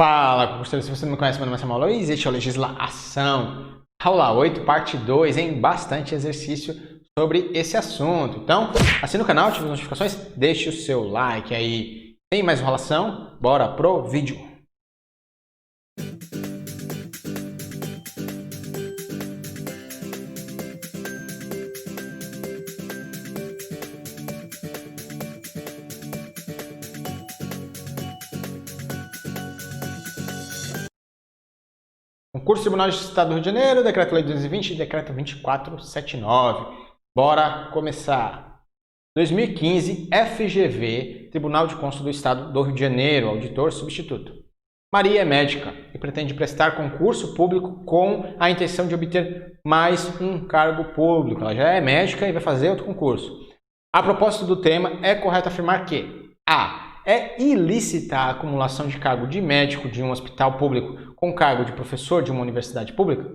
Fala, concurseiro, se você não me conhece, meu nome é Samuel Luiz, este é o Legislação. Aula 8, parte 2, em bastante exercício sobre esse assunto. Então, assine o canal, ative as notificações, deixe o seu like aí. Sem mais enrolação, bora pro vídeo. Concurso Tribunal de Estado do Rio de Janeiro, Decreto-Lei 220 e Decreto 2479. Bora começar. 2015, FGV, Tribunal de Contas do Estado do Rio de Janeiro, auditor substituto. Maria é médica e pretende prestar concurso público com a intenção de obter mais um cargo público. Ela já é médica e vai fazer outro concurso. A propósito do tema, é correto afirmar que A. É ilícita a acumulação de cargo de médico de um hospital público com cargo de professor de uma universidade pública?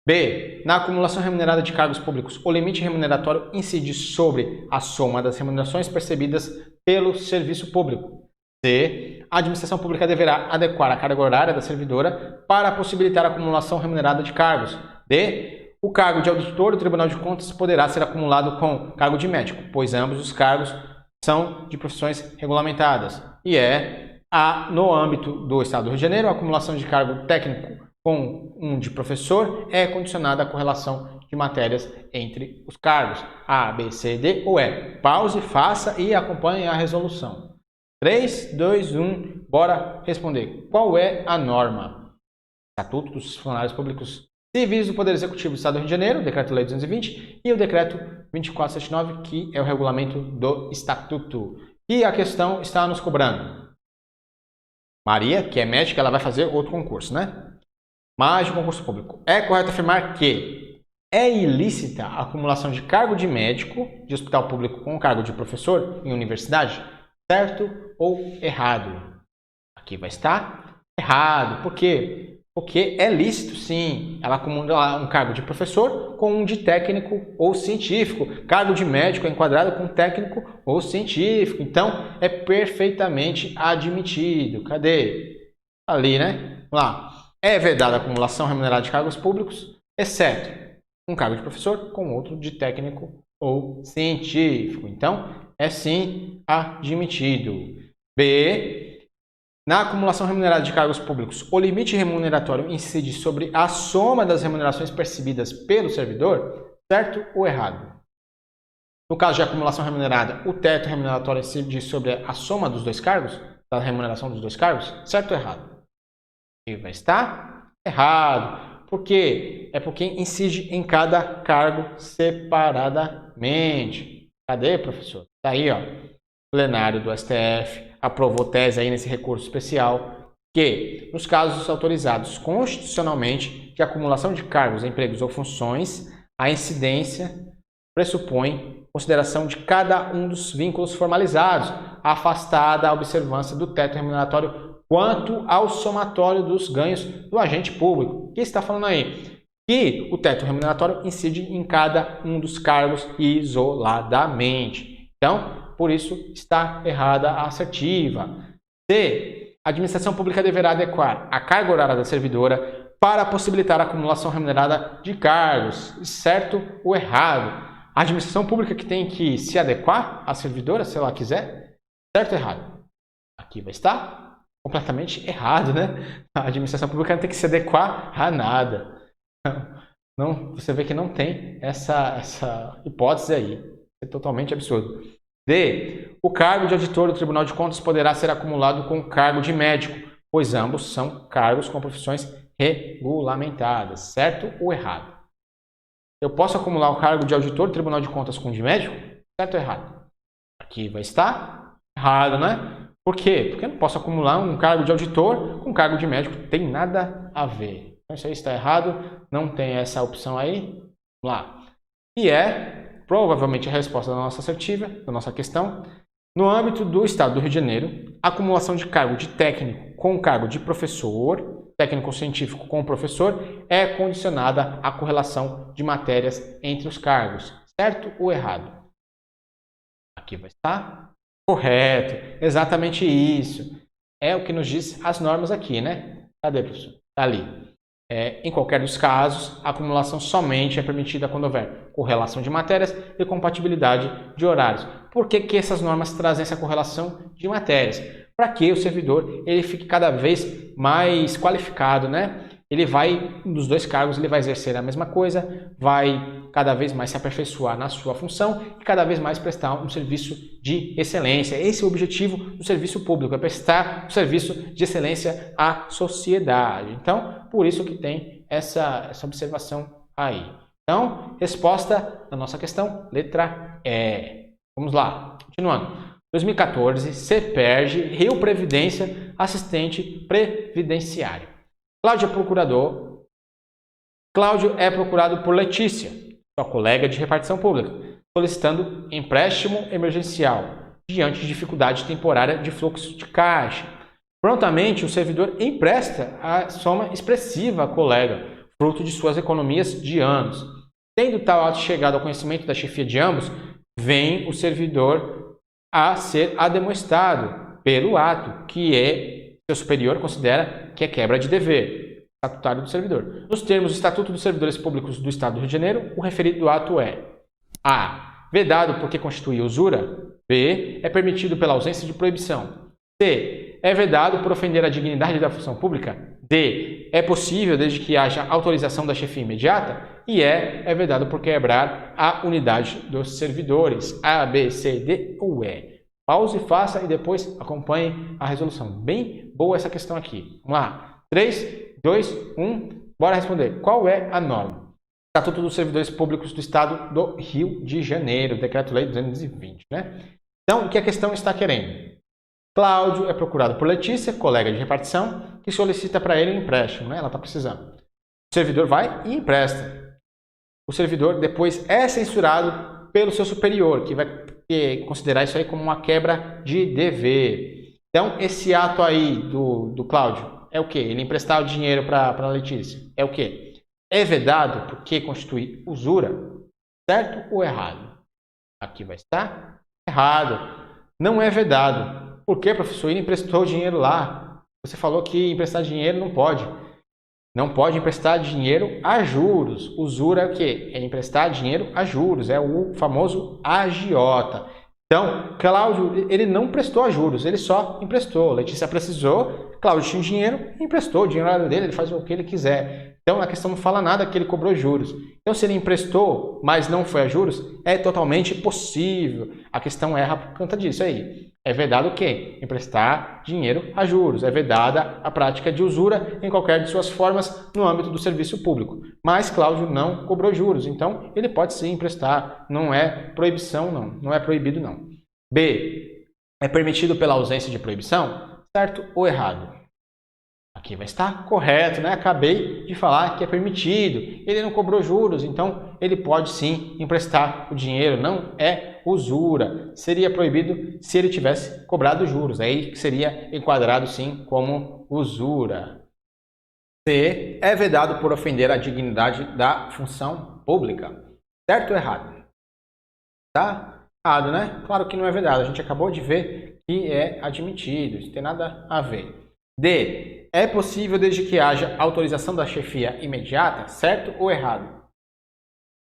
B. Na acumulação remunerada de cargos públicos, o limite remuneratório incide sobre a soma das remunerações percebidas pelo serviço público. C. A administração pública deverá adequar a carga horária da servidora para possibilitar a acumulação remunerada de cargos. D. O cargo de auditor do Tribunal de Contas poderá ser acumulado com cargo de médico, pois ambos os cargos são de profissões regulamentadas. E no âmbito do Estado do Rio de Janeiro, a acumulação de cargo técnico com um de professor é condicionada à correlação de matérias entre os cargos. A, B, C, D ou E. Pause, faça e acompanhe a resolução. 3, 2, 1, bora responder. Qual é a norma? Estatuto dos Funcionários Públicos Civis do Poder Executivo do Estado do Rio de Janeiro, Decreto-Lei 220, e o Decreto 2479, que é o regulamento do Estatuto. E a questão está nos cobrando. Maria, que é médica, ela vai fazer outro concurso, né? Mais de concurso público. É correto afirmar que é ilícita a acumulação de cargo de médico de hospital público com cargo de professor em universidade? Certo ou errado? Aqui vai estar errado. Por quê? Porque é lícito, sim, ela acumula um cargo de professor com um de técnico ou científico. Cargo de médico é enquadrado com técnico ou científico. Então, é perfeitamente admitido. Cadê? Ali, né? Vamos lá. É vedada a acumulação remunerada de cargos públicos, exceto um cargo de professor com outro de técnico ou científico. Então, é sim admitido. B. Na acumulação remunerada de cargos públicos, o limite remuneratório incide sobre a soma das remunerações percebidas pelo servidor, certo ou errado? No caso de acumulação remunerada, o teto remuneratório incide sobre a soma dos dois cargos, da remuneração dos dois cargos, certo ou errado? E vai estar errado. Por quê? É porque incide em cada cargo separadamente. Cadê, professor? Está aí, ó. Plenário do STF aprovou tese aí nesse recurso especial que, nos casos autorizados constitucionalmente de acumulação de cargos, empregos ou funções, a incidência pressupõe consideração de cada um dos vínculos formalizados, afastada a observância do teto remuneratório quanto ao somatório dos ganhos do agente público. O que está falando aí? Que o teto remuneratório incide em cada um dos cargos isoladamente. Então, por isso está errada a assertiva. C. A administração pública deverá adequar a carga horária da servidora para possibilitar a acumulação remunerada de cargos. Certo ou errado? A administração pública que tem que se adequar à servidora, se ela quiser. Certo ou errado? Aqui vai estar completamente errado, né? A administração pública não tem que se adequar a nada. Não, você vê que não tem essa hipótese aí. É totalmente absurdo. D. O cargo de auditor do Tribunal de Contas poderá ser acumulado com o cargo de médico, pois ambos são cargos com profissões regulamentadas. Certo ou errado? Eu posso acumular o cargo de auditor do Tribunal de Contas com o de médico? Certo ou errado? Aqui vai estar errado, né? Por quê? Porque eu não posso acumular um cargo de auditor com um cargo de médico. Tem nada a ver. Então isso aí está errado. Não tem essa opção aí. Vamos lá. E provavelmente a resposta da nossa assertiva, da nossa questão. No âmbito do Estado do Rio de Janeiro, a acumulação de cargo de técnico com cargo de professor, técnico científico com professor, é condicionada à correlação de matérias entre os cargos. Certo ou errado? Aqui vai estar correto. Exatamente isso. é o que nos diz as normas aqui, né? Cadê, professor? Tá ali. Em qualquer dos casos, a acumulação somente é permitida quando houver correlação de matérias e compatibilidade de horários. Por que que essas normas trazem essa correlação de matérias? Para que o servidor ele fique cada vez mais qualificado, né? Ele vai, dos dois cargos, ele vai exercer a mesma coisa, vai cada vez mais se aperfeiçoar na sua função e cada vez mais prestar um serviço de excelência. Esse é o objetivo do serviço público, é prestar um serviço de excelência à sociedade. Então, por isso que tem essa observação aí. Então, resposta da nossa questão, letra E. Vamos lá, continuando. 2014, CEPERJ, Rio Previdência, assistente previdenciário. Cláudio é procurado por Letícia, sua colega de repartição pública, solicitando empréstimo emergencial diante de dificuldade temporária de fluxo de caixa. Prontamente, o servidor empresta a soma expressiva à colega, fruto de suas economias de anos. Tendo tal ato chegado ao conhecimento da chefia de ambos, vem o servidor a ser ademoestado pelo ato, que seu superior considera que é quebra de dever estatutário do servidor. Nos termos do Estatuto dos Servidores Públicos do Estado do Rio de Janeiro, o referido ato é A. Vedado porque constitui usura. B. É permitido pela ausência de proibição. C. É vedado por ofender a dignidade da função pública. D. É possível desde que haja autorização da chefia imediata. E é vedado por quebrar a unidade dos servidores. A, B, C, D ou E. Pause, faça e depois acompanhe a resolução. Bem boa essa questão aqui. Vamos lá. 3, 2, 1. Bora responder. Qual é a norma? Estatuto dos Servidores Públicos do Estado do Rio de Janeiro. Decreto-Lei 220, né? Então, o que a questão está querendo? Cláudio é procurado por Letícia, colega de repartição, que solicita para ele um empréstimo, né? Ela está precisando. O servidor vai e empresta. O servidor depois é censurado pelo seu superior, que vai considerar isso aí como uma quebra de dever. Então, esse ato aí do Cláudio é o quê? Ele emprestar o dinheiro para a Letícia. É o quê? É vedado porque constitui usura, certo ou errado? Aqui vai estar errado. Não é vedado. Por quê, professor? Ele emprestou o dinheiro lá. Você falou que emprestar dinheiro não pode. Não pode emprestar dinheiro a juros. Usura é o quê? É emprestar dinheiro a juros. É o famoso agiota. Então, Cláudio, ele não prestou a juros, ele só emprestou. Letícia precisou, Cláudio tinha dinheiro, emprestou. O dinheiro era dele, ele faz o que ele quiser. Então, a questão não fala nada que ele cobrou juros. Então, se ele emprestou, mas não foi a juros, é totalmente possível. A questão erra por conta disso aí. É vedado o quê? Emprestar dinheiro a juros. É vedada a prática de usura em qualquer de suas formas no âmbito do serviço público. Mas Cláudio não cobrou juros, então ele pode sim emprestar. Não é proibição, não. Não é proibido, não. B. É permitido pela ausência de proibição? Certo ou errado? Aqui vai estar correto, né? Acabei de falar que é permitido. Ele não cobrou juros, então ele pode sim emprestar o dinheiro. Não é usura. Seria proibido se ele tivesse cobrado juros. Aí seria enquadrado sim como usura. C. É vedado por ofender a dignidade da função pública. Certo ou errado? Tá? Errado, né? Claro que não é vedado. A gente acabou de ver que é admitido. Isso não tem nada a ver. D. É possível desde que haja autorização da chefia imediata, certo ou errado?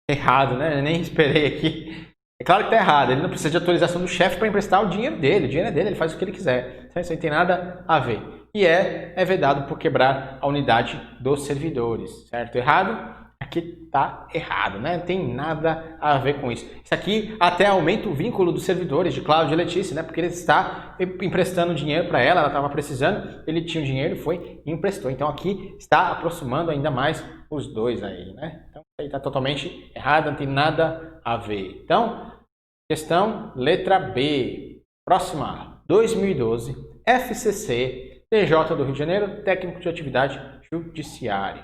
Errado, né? Eu nem esperei aqui. É claro que está errado. Ele não precisa de autorização do chefe para emprestar o dinheiro dele. O dinheiro é dele, ele faz o que ele quiser. Isso não tem nada a ver. E é vedado por quebrar a unidade dos servidores, certo ou errado? Aqui está errado, né? Não tem nada a ver com isso. Isso aqui até aumenta o vínculo dos servidores de Cláudio e Letícia, né? Porque ele está emprestando dinheiro para ela estava precisando, ele tinha o dinheiro, foi e emprestou. Então aqui está aproximando ainda mais os dois aí, né? Então aí está totalmente errado, não tem nada a ver. Então, questão letra B. Próxima, 2012, FCC, TJ do Rio de Janeiro, técnico de atividade judiciária.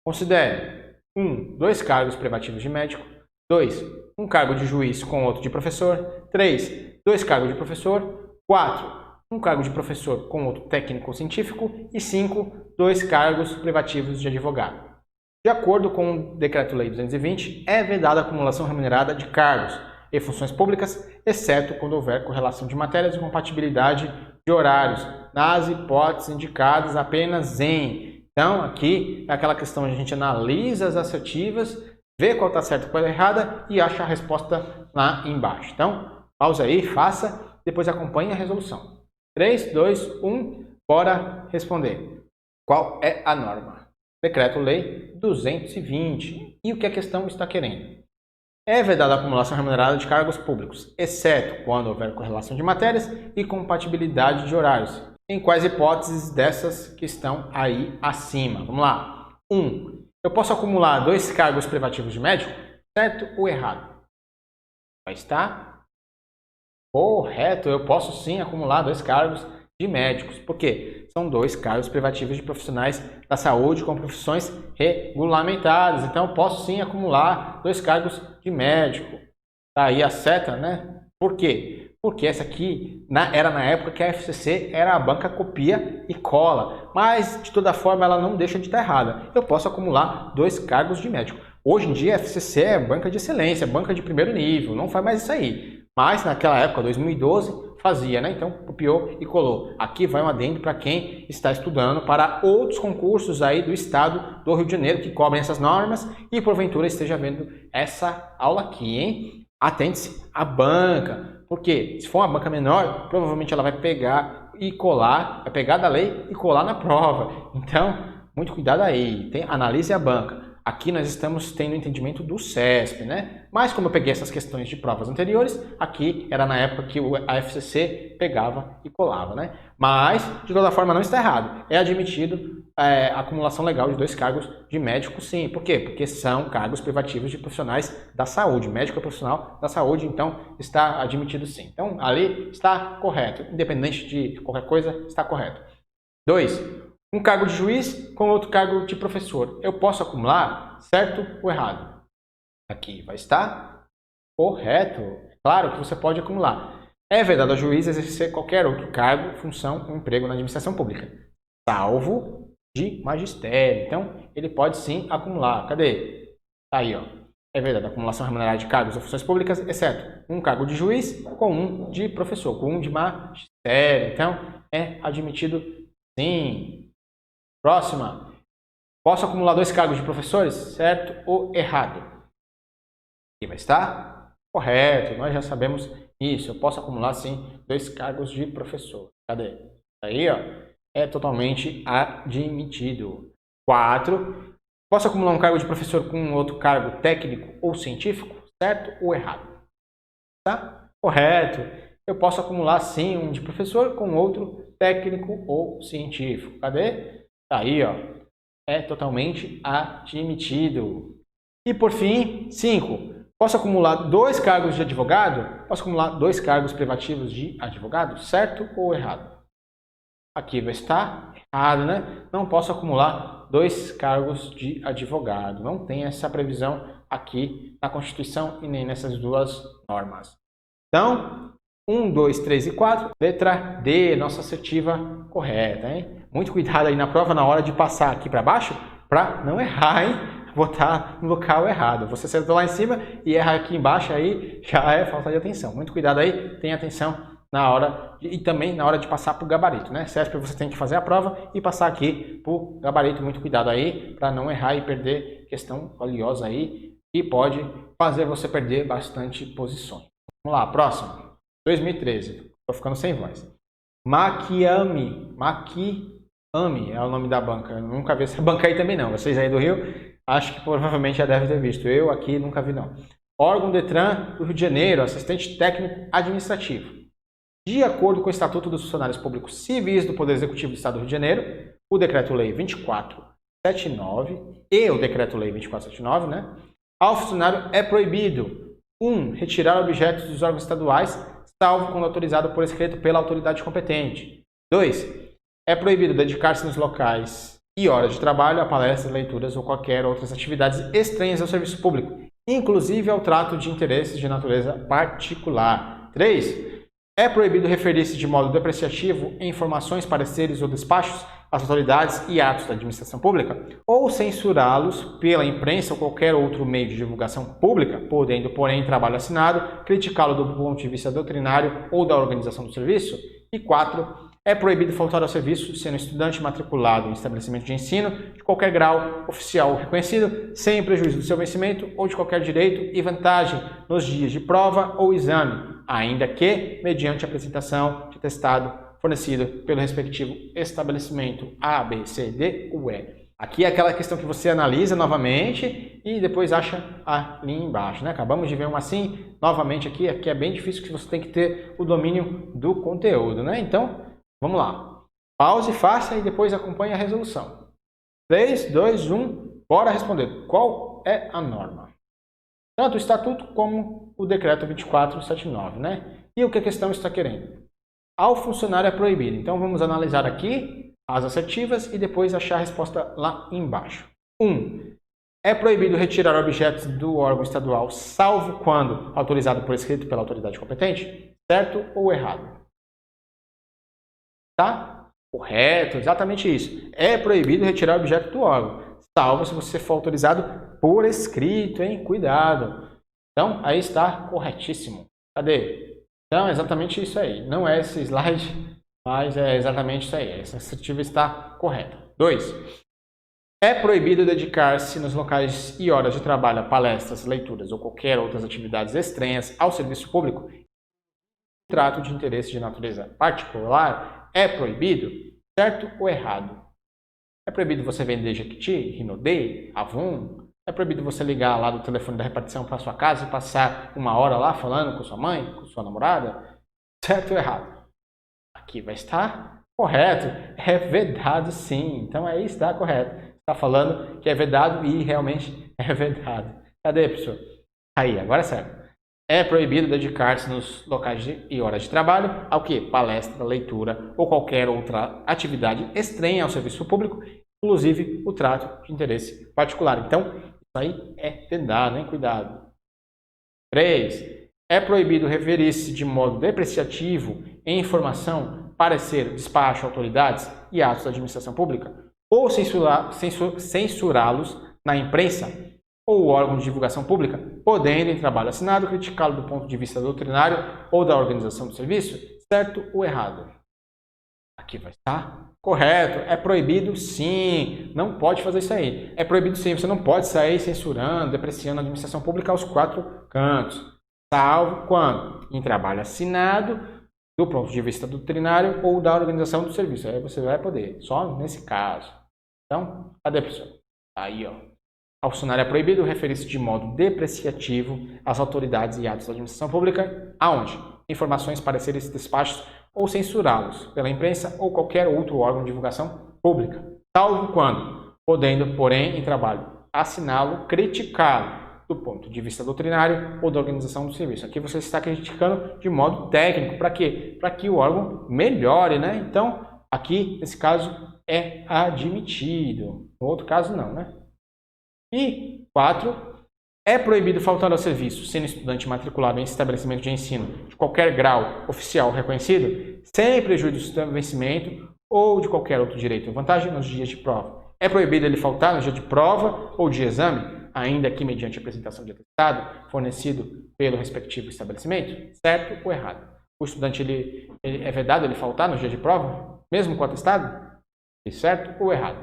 Considere 1. 2 cargos privativos de médico. 2. Um cargo de juiz com outro de professor. 3. 2 cargos de professor. 4. Um cargo de professor com outro técnico científico. E 5. 2 cargos privativos de advogado. De acordo com o Decreto-Lei 220, é vedada a acumulação remunerada de cargos e funções públicas, exceto quando houver correlação de matérias e compatibilidade de horários. nas hipóteses indicadas apenas em. Então, aqui é aquela questão, a gente analisa as assertivas, vê qual está certo e qual está errada e acha a resposta lá embaixo. Então, pausa aí, faça, depois acompanhe a resolução. 3, 2, 1, bora responder. Qual é a norma? Decreto-Lei 220. E o que a questão está querendo? É vedada a acumulação remunerada de cargos públicos, exceto quando houver correlação de matérias e compatibilidade de horários. Em quais hipóteses dessas que estão aí acima? Vamos lá. 1. Eu posso acumular 2 cargos privativos de médico? Certo ou errado? Vai estar correto. Eu posso sim acumular 2 cargos de médicos. Por quê? São 2 cargos privativos de profissionais da saúde com profissões regulamentadas. Então, eu posso sim acumular 2 cargos de médico. Tá aí a seta, né? Por quê? Porque essa aqui era na época que a FCC era a banca copia e cola. Mas, de toda forma, ela não deixa de estar errada. Eu posso acumular 2 cargos de médico. Hoje em dia, a FCC é banca de excelência, banca de primeiro nível. Não faz mais isso aí. Mas, naquela época, 2012, fazia, né? Então, copiou e colou. Aqui vai um adendo para quem está estudando para outros concursos aí do estado do Rio de Janeiro que cobrem essas normas e, porventura, esteja vendo essa aula aqui, hein? Atente-se à banca. Porque se for uma banca menor, provavelmente ela vai pegar e colar, vai pegar da lei e colar na prova. Então, muito cuidado aí, analise a banca. Aqui nós estamos tendo entendimento do CESP, né? Mas como eu peguei essas questões de provas anteriores, aqui era na época que a FCC pegava e colava, né? Mas, de toda forma, não está errado. É admitido a acumulação legal de 2 cargos de médico, sim. Por quê? Porque são cargos privativos de profissionais da saúde. Médico é profissional da saúde, então está admitido sim. Então, ali está correto. Independente de qualquer coisa, está correto. 2. Um cargo de juiz com outro cargo de professor. Eu posso acumular, certo ou errado? Aqui vai estar correto. É claro que você pode acumular. É vedado ao juiz exercer qualquer outro cargo, função ou emprego na administração pública, salvo de magistério. Então, ele pode sim acumular. Cadê? Tá aí, ó. É vedado a acumulação remunerada de cargos ou funções públicas, exceto um cargo de juiz com um de professor, com um de magistério. Então, é admitido sim. Próxima. Posso acumular 2 cargos de professores? Certo ou errado? Aqui vai estar correto. Nós já sabemos isso. Eu posso acumular, sim, 2 cargos de professor. Cadê? Aí, ó. É totalmente admitido. 4. Posso acumular um cargo de professor com outro cargo técnico ou científico? Certo ou errado? Tá? Correto. Eu posso acumular, sim, um de professor com outro técnico ou científico. Cadê? Tá aí, ó. É totalmente admitido. E por fim, 5. Posso acumular 2 cargos de advogado? Posso acumular 2 cargos privativos de advogado? Certo ou errado? Aqui vai estar errado, né? Não posso acumular 2 cargos de advogado. Não tem essa previsão aqui na Constituição e nem nessas 2 normas. Então, 1, 2, 3 e 4, letra D, nossa assertiva correta, hein? Muito cuidado aí na prova na hora de passar aqui para baixo, para não errar, hein? Botar no local errado. Você acertou lá em cima e erra aqui embaixo, aí já é falta de atenção. Muito cuidado aí, tenha atenção na hora e também na hora de passar para o gabarito, né? CESP você tem que fazer a prova e passar aqui para o gabarito. Muito cuidado aí para não errar e perder questão valiosa aí e pode fazer você perder bastante posições. Vamos lá, próximo. 2013. Estou ficando sem voz. Makiami é o nome da banca. Eu nunca vi essa banca aí também não. Vocês aí do Rio, acho que provavelmente já devem ter visto. Eu aqui nunca vi não. Órgão Detran do Rio de Janeiro, assistente técnico administrativo. De acordo com o Estatuto dos Funcionários Públicos Civis do Poder Executivo do Estado do Rio de Janeiro, o Decreto-Lei 2479 e o Decreto-Lei 2479, né? Ao funcionário é proibido 1. Retirar objetos dos órgãos estaduais, salvo quando autorizado por escrito pela autoridade competente. 2. É proibido dedicar-se nos locais e horas de trabalho a palestras, leituras ou qualquer outras atividades estranhas ao serviço público, inclusive ao trato de interesses de natureza particular. 3. É proibido referir-se de modo depreciativo em informações, pareceres ou despachos às autoridades e atos da administração pública, ou censurá-los pela imprensa ou qualquer outro meio de divulgação pública, podendo, porém, em trabalho assinado, criticá-lo do ponto de vista doutrinário ou da organização do serviço. E 4. É proibido faltar ao serviço sendo estudante matriculado em estabelecimento de ensino de qualquer grau oficial ou reconhecido, sem prejuízo do seu vencimento ou de qualquer direito e vantagem nos dias de prova ou exame, ainda que mediante apresentação de atestado fornecido pelo respectivo estabelecimento A, B, C, D ou E. Aqui é aquela questão que você analisa novamente e depois acha ali embaixo, né? Acabamos de ver uma assim, novamente aqui é bem difícil, que você tem que ter o domínio do conteúdo, né? Então, vamos lá. Pause, faça e depois acompanhe a resolução. 3, 2, 1, bora responder. Qual é a norma? Tanto o Estatuto como o Decreto 2479, né? E o que a questão está querendo? Ao funcionário é proibido. Então, vamos analisar aqui as assertivas e depois achar a resposta lá embaixo. 1. É proibido retirar objetos do órgão estadual, salvo quando autorizado por escrito pela autoridade competente? Certo ou errado? Tá? Correto, exatamente isso. É proibido retirar objeto do órgão, salvo se você for autorizado por escrito, hein? Cuidado. Então, aí está corretíssimo. Cadê? Então, é exatamente isso aí. Não é esse slide, mas é exatamente isso aí. Essa assertiva está correta. 2. É proibido dedicar-se nos locais e horas de trabalho a palestras, leituras ou qualquer outras atividades estranhas ao serviço público. Trato de interesse de natureza particular é proibido, certo ou errado? É proibido você vender Jequiti, Rinodê, Avon? É proibido você ligar lá do telefone da repartição para sua casa e passar uma hora lá falando com sua mãe, com sua namorada? Certo ou errado? Aqui vai estar correto. É vedado sim. Então aí está correto. Está falando que é vedado e realmente é vedado. Cadê, pessoal? Aí, agora é certo. É proibido dedicar-se nos locais e horas de trabalho ao que? Palestra, leitura ou qualquer outra atividade estranha ao serviço público, inclusive o trato de interesse particular. Então, isso aí é vedado, hein? Cuidado. 3. É proibido referir-se de modo depreciativo em informação, parecer, despacho, autoridades e atos da administração pública, ou censurá-los na imprensa ou órgão de divulgação pública, podendo, em trabalho assinado, criticá-lo do ponto de vista doutrinário ou da organização do serviço, certo ou errado? Aqui vai estar correto. É proibido sim. Não pode fazer isso aí. É proibido sim. Você não pode sair censurando, depreciando a administração pública aos 4 cantos. Salvo quando? Em trabalho assinado, do ponto de vista doutrinário ou da organização do serviço. Aí você vai poder. Só nesse caso. Então, cadê, pessoal? Aí, ó. Ao funcionário é proibido referir-se de modo depreciativo às autoridades e atos da administração pública, aonde? Informações, pareceres, despachos ou censurá-los pela imprensa ou qualquer outro órgão de divulgação pública, salvo quando, podendo, porém, em trabalho, assiná-lo, criticá-lo do ponto de vista doutrinário ou da organização do serviço. Aqui você está criticando de modo técnico. Para quê? Para que o órgão melhore, né? Então, aqui, nesse caso, é admitido. No outro caso, não, né? E 4. É proibido faltar ao serviço, sendo estudante matriculado em estabelecimento de ensino de qualquer grau oficial reconhecido, sem prejuízo do seu vencimento ou de qualquer outro direito ou vantagem nos dias de prova. É proibido ele faltar no dia de prova ou de exame, ainda que mediante apresentação de atestado fornecido pelo respectivo estabelecimento, certo ou errado? O estudante ele é vedado ele faltar no dia de prova, mesmo com atestado? Certo ou errado?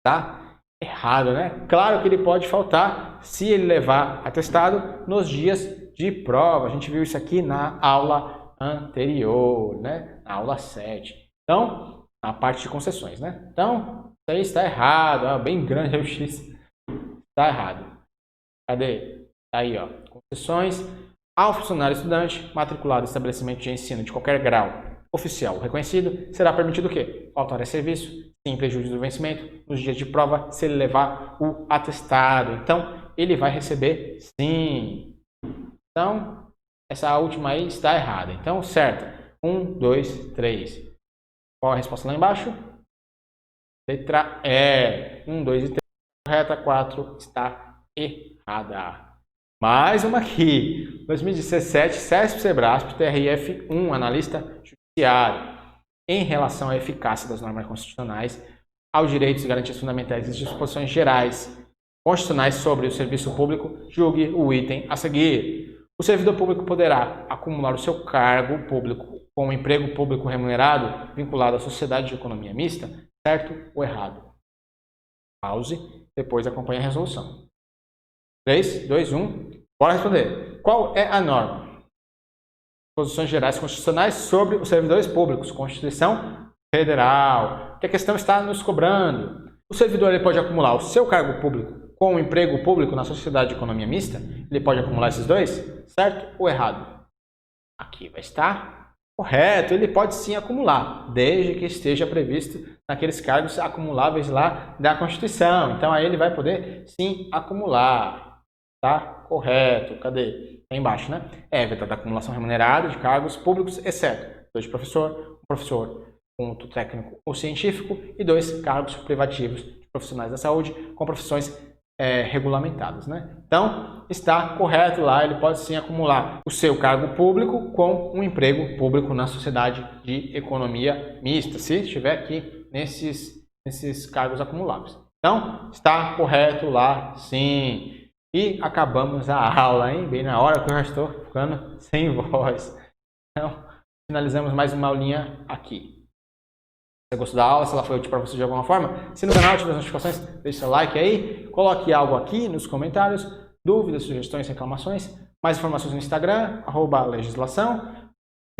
Tá? Errado, né? Claro que ele pode faltar se ele levar atestado nos dias de prova. A gente viu isso aqui na aula anterior, né? Na aula 7. Então, na parte de concessões, né? Então, isso aí está errado. Ó, bem grande é o X. Está errado. Cadê? Tá aí, ó. Concessões ao funcionário estudante matriculado em estabelecimento de ensino de qualquer grau oficial reconhecido, será permitido o quê? Faltar a serviço, sem prejuízo do vencimento, nos dias de prova, se ele levar o atestado. Então, ele vai receber sim. Então, essa última aí está errada. Então, certo. 1, 2, 3. Qual a resposta lá embaixo? Letra E. 1, 2 e 3. Correta. 4 está errada. Mais uma aqui. 2017, CESP-Sebrasp, TRF1, analista judiciário, em relação à eficácia das normas constitucionais, aos direitos e garantias fundamentais e disposições gerais constitucionais sobre o serviço público, julgue o item a seguir. O servidor público poderá acumular o seu cargo público com um emprego público remunerado vinculado à sociedade de economia mista, certo ou errado? Pause, depois acompanhe a resolução. 3, 2, 1, bora responder. Qual é a norma? Disposições Gerais Constitucionais sobre os servidores públicos, Constituição Federal. Que a questão está nos cobrando. O servidor ele pode acumular o seu cargo público com o emprego público na sociedade de economia mista? Ele pode acumular esses dois? Certo ou errado? Aqui vai estar correto. Ele pode sim acumular, desde que esteja previsto naqueles cargos acumuláveis lá da Constituição. Então aí ele vai poder sim acumular. Tá? Correto. Cadê? Tá embaixo, né? É vetada a acumulação remunerada de cargos públicos, exceto 2 de professor, um professor ponto técnico ou científico e 2 cargos privativos de profissionais da saúde com profissões regulamentadas, né? Então, está correto lá, ele pode sim acumular o seu cargo público com um emprego público na sociedade de economia mista, se estiver aqui nesses cargos acumuláveis. Então, está correto lá, sim. E acabamos a aula, hein? Bem na hora que eu já estou ficando sem voz. Então, finalizamos mais uma aulinha aqui. Se você gostou da aula, se ela foi útil para você de alguma forma, se no canal ative as notificações, deixe seu like aí, coloque algo aqui nos comentários, dúvidas, sugestões, reclamações, mais informações no Instagram, @legislação.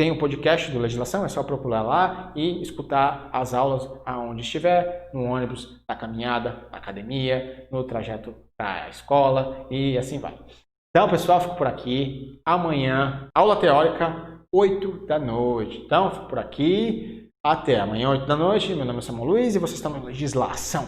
Tem o podcast do Legislação, é só procurar lá e escutar as aulas aonde estiver, no ônibus, na caminhada, na academia, no trajeto para a escola e assim vai. Então, pessoal, fico por aqui. Amanhã, aula teórica, 8 da noite. Então, fico por aqui. Até amanhã, 8 da noite. Meu nome é Samuel Luiz e vocês estão em Legislação.